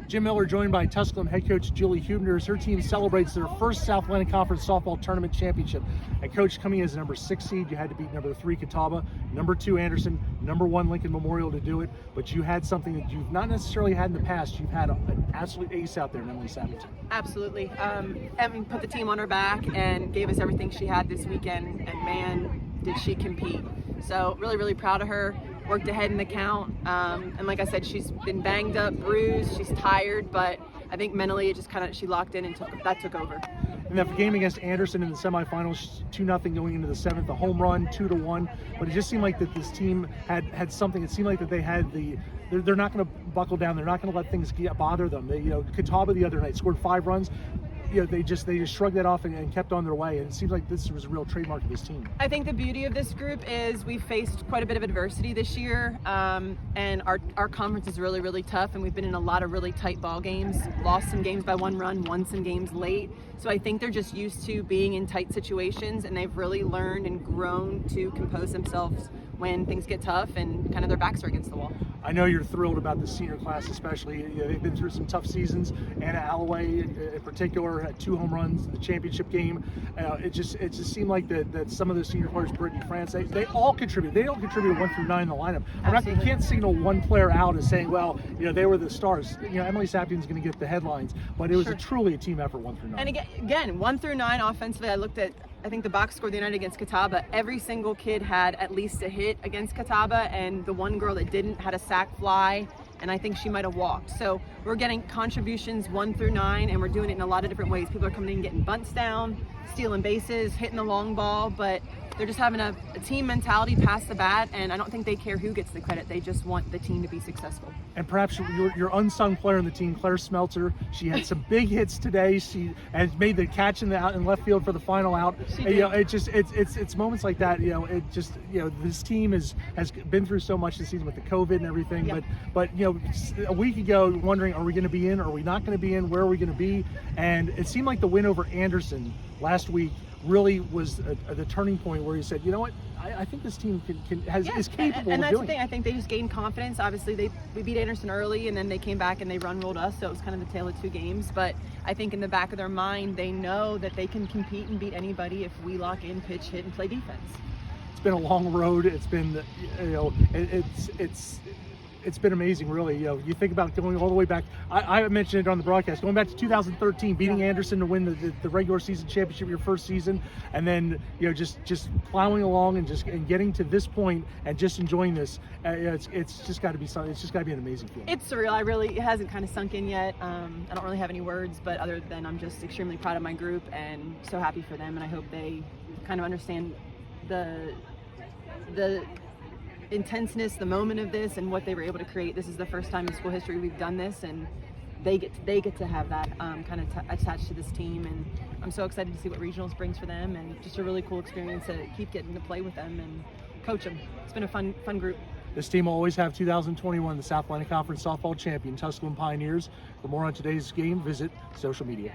Jim Miller, joined by Tusculum head coach Julie Huebner, as her team celebrates their first South Atlantic Conference Softball Tournament championship. And coach, coming as number 6 seed, you had to beat number 3 Catawba, number 2 Anderson, number 1 Lincoln Memorial to do it. But you had something that you've not necessarily had in the past. You've had an absolute ace out there in Emily Sappington. Absolutely. Em put the team on her back and gave us everything she had this weekend, and man, did she compete. So really, really proud of her. Worked ahead in the count, and like I said, she's been banged up, bruised, she's tired, but I think mentally it just she locked in and took over. In that game against Anderson in the semifinals, 2-0 going into the 7th, a home run, 2-1. But it just seemed like that this team had something. It seemed like that they had they're not going to buckle down. They're not going to let things bother them. Catawba the other night scored 5 runs. They just shrugged that off and kept on their way. And it seems like this was a real trademark of this team. I think the beauty of this group is we've faced quite a bit of adversity this year, and our conference is really, really tough, and we've been in a lot of really tight ball games, lost some games by 1 run, won some games late. So I think they're just used to being in tight situations, and they've really learned and grown to compose themselves when things get tough and their backs are against the wall. I know you're thrilled about the senior class, especially. They've been through some tough seasons. Anna Alloway, in particular, had 2 home runs in the championship game. It just seemed like that some of the senior players, Brittany France, they all contribute. They don't contribute 1 through 9 in the lineup. You can't signal one player out as saying, well, they were the stars. Emily Sappington's going to get the headlines, but it was truly a team effort 1 through 9. And again, 1 through 9 offensively. I think the box score the night against Catawba, every single kid had at least a hit against Catawba, and the one girl that didn't had a sac fly, and I think she might have walked. So we're getting contributions 1 through 9, and we're doing it in a lot of different ways. People are coming in getting bunts down, stealing bases, hitting the long ball, but they're just having a team mentality past the bat, and I don't think they care who gets the credit. They just want the team to be successful. And perhaps your unsung player in the team, Claire Smeltzer, she had some big hits today. She has made the catch in left field for the final out. She did. It's moments like that. This team has been through so much this season with the COVID and everything. Yep. But a week ago, wondering, are we going to be in? Are we not going to be in? Where are we going to be? And it seemed like the win over Anderson last week really was the turning point where he said, you know what, I think this team is capable and of that's doing the thing. it. I think they just gained confidence. Obviously, we beat Anderson early, and then they came back and they run-rolled us, so it was kind of the tale of 2 games. But I think in the back of their mind, they know that they can compete and beat anybody if we lock in, pitch, hit, and play defense. It's been a long road. It's been, it's been amazing, really. You think about going all the way back. I mentioned it on the broadcast, going back to 2013, beating Anderson to win the regular season championship your first season, and then just plowing along and getting to this point and just enjoying this. It's just got to be something. It's just got to be an amazing feeling. It's surreal. It hasn't sunk in yet. I don't really have any words, but other than I'm just extremely proud of my group and so happy for them, and I hope they understand the intenseness, the moment of this, and what they were able to create. This is the first time in school history we've done this, and they get to have that attached to this team, and I'm so excited to see what regionals brings for them, and just a really cool experience to keep getting to play with them and coach them. It's been a fun group. This team will always have 2021 the South Atlantic Conference Softball Champion, Tusculum Pioneers. For more on today's game, visit social media.